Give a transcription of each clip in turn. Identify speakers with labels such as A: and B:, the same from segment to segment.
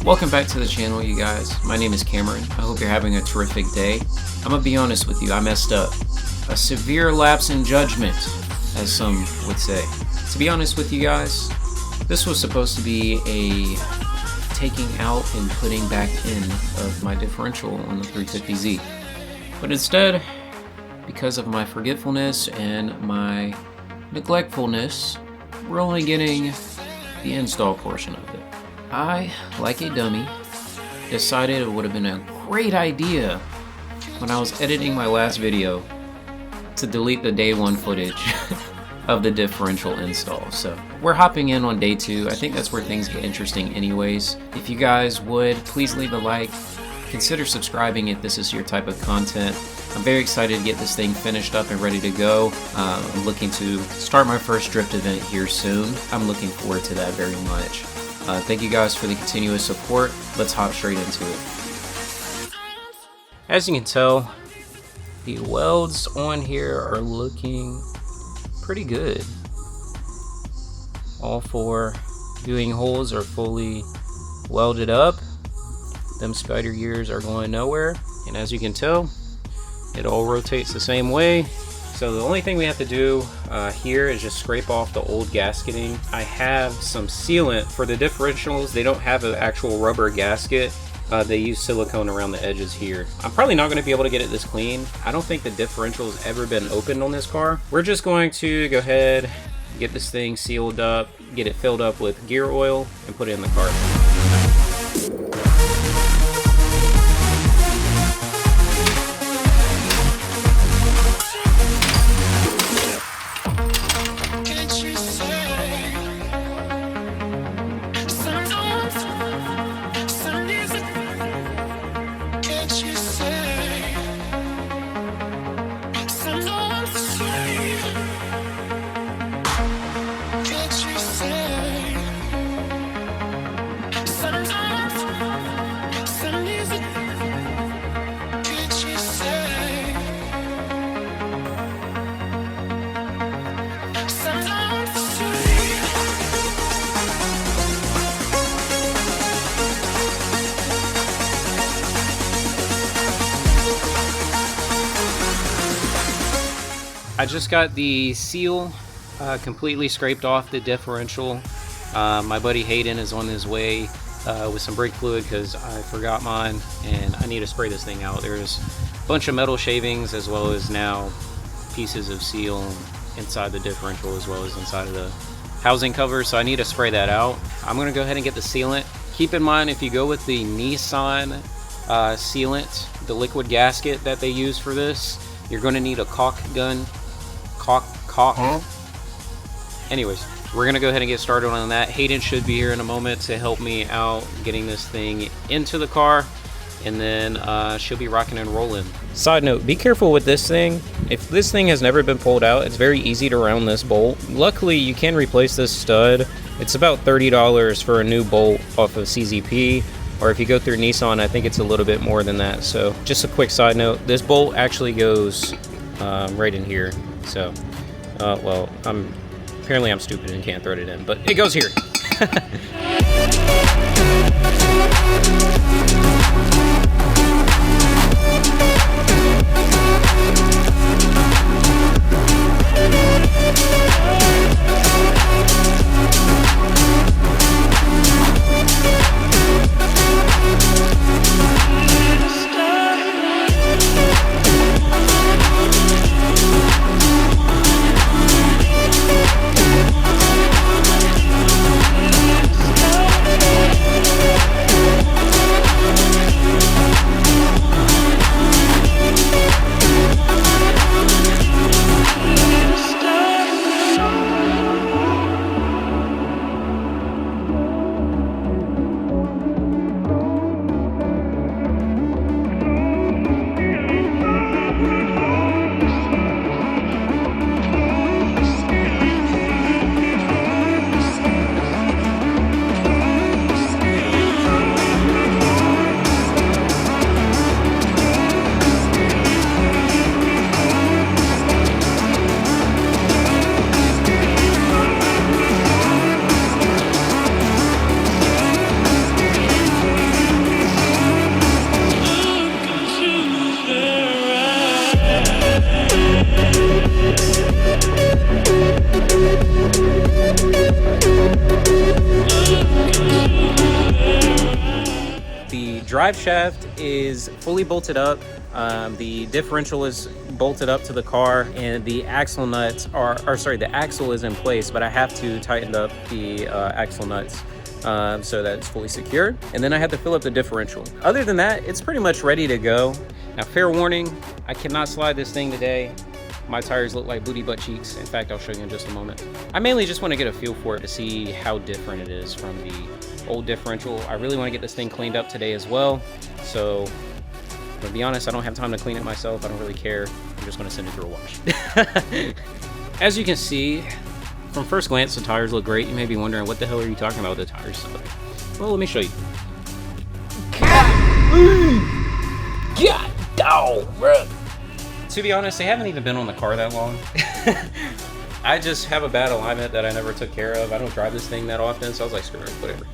A: Welcome back to the channel, you guys. My name is Cameron. I hope you're having a terrific day. I'm gonna be honest with you, I messed up. A severe lapse in judgment, as some would say. To be honest with you guys, this was supposed to be a taking out and putting back in of my differential on the 350Z. But instead, because of my forgetfulness and my neglectfulness, we're only getting the install portion of it. I, like a dummy, decided it would have been a great idea when I was editing my last video to delete the day one footage of the differential install. So we're hopping in on day two. I think that's where things get interesting anyways. If you guys would, please leave a like. Consider subscribing if this is your type of content. I'm very excited to get this thing finished up and ready to go. I'm looking to start my first drift event here soon. I'm looking forward to that very much. Thank you guys for the continuous support. Let's hop straight into it. As you can tell, the welds on here are looking pretty good. All four viewing holes are fully welded up. Them spider gears are going nowhere, and as you can tell, it all rotates the same way. So the only thing we have to do here is just scrape off the old gasketing. I have some sealant for the differentials. They don't have an actual rubber gasket. They use silicone around the edges here. I'm probably not going to be able to get it this clean. I don't think the differential has ever been opened on this car. We're just going to go ahead, get this thing sealed up, get it filled up with gear oil, and put it in the car. I just got the seal completely scraped off the differential. My buddy Hayden is on his way with some brake fluid because I forgot mine and I need to spray this thing out. There's a bunch of metal shavings as well as now pieces of seal inside the differential as well as inside of the housing cover, so I need to spray that out. I'm going to go ahead and get the sealant. Keep in mind, if you go with the Nissan sealant, the liquid gasket that they use for this, you're going to need a caulk gun. Anyways, we're gonna go ahead and get started on that. Hayden should be here in a moment to help me out getting this thing into the car, and then she'll be rocking and rolling. Side note, be careful with this thing. If this thing has never been pulled out, it's very easy to round this bolt. Luckily, you can replace this stud. It's about $30 for a new bolt off of CZP, or if you go through Nissan, I think it's a little bit more than that. So just a quick side note, this bolt actually goes right in here. So, well, apparently I'm stupid and can't thread it in, but it goes here. drive shaft is fully bolted up. The differential is bolted up to the car, and the axle nuts the axle is in place, but I have to tighten up the axle nuts so that it's fully secured. And then I have to fill up the differential. Other than that, it's pretty much ready to go. Now, fair warning, I cannot slide this thing today. My tires look like booty butt cheeks. In fact, I'll show you in just a moment. I mainly just want to get a feel for it to see how different it is from the old differential. I really want to get this thing cleaned up today as well. So, to be honest, I don't have time to clean it myself. I don't really care. I'm just going to send it through a wash. As you can see, from first glance, the tires look great. You may be wondering, what the hell are you talking about with the tires? Well, let me show you. God dog, bro. To be honest, they haven't even been on the car that long. I just have a bad alignment that I never took care of. I don't drive this thing that often, so I was like, screw it, whatever.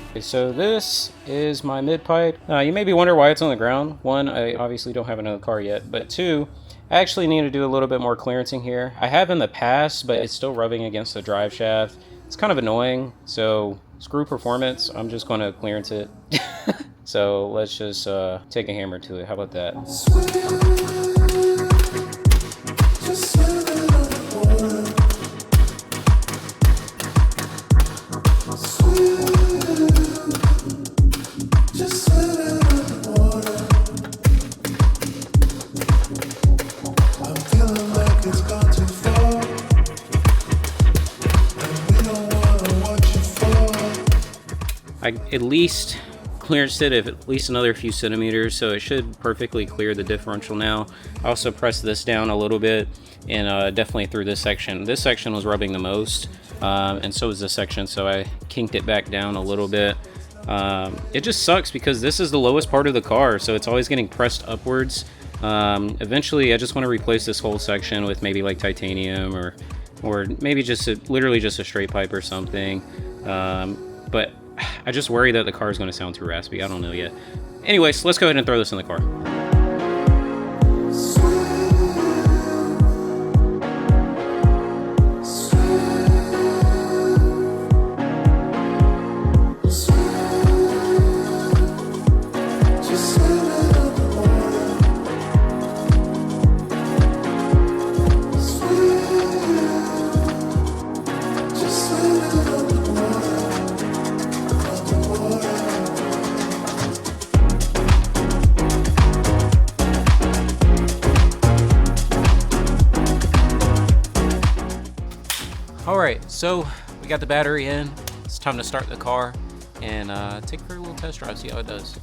A: Okay, so this is my mid pipe. You may be wondering why it's on the ground. One, I obviously don't have another car yet, but two, I actually need to do a little bit more clearancing here. I have in the past, but it's still rubbing against the drive shaft. It's kind of annoying, so screw performance. I'm just going to clearance it. So let's just take a hammer to it. How about that? I at least clearanced it at least another few centimeters, so it should perfectly clear the differential now. I also pressed this down a little bit and definitely through this section. This section was rubbing the most, and so was this section, so I kinked it back down a little bit. It just sucks because this is the lowest part of the car, so it's always getting pressed upwards. Eventually, I just want to replace this whole section with maybe like titanium or maybe just literally just a straight pipe or something. But I just worry that the car is going to sound too raspy. I don't know yet. Anyways, let's go ahead and throw this in the car. Alright, so we got the battery in. It's time to start the car and take it for a little test drive, see how it does.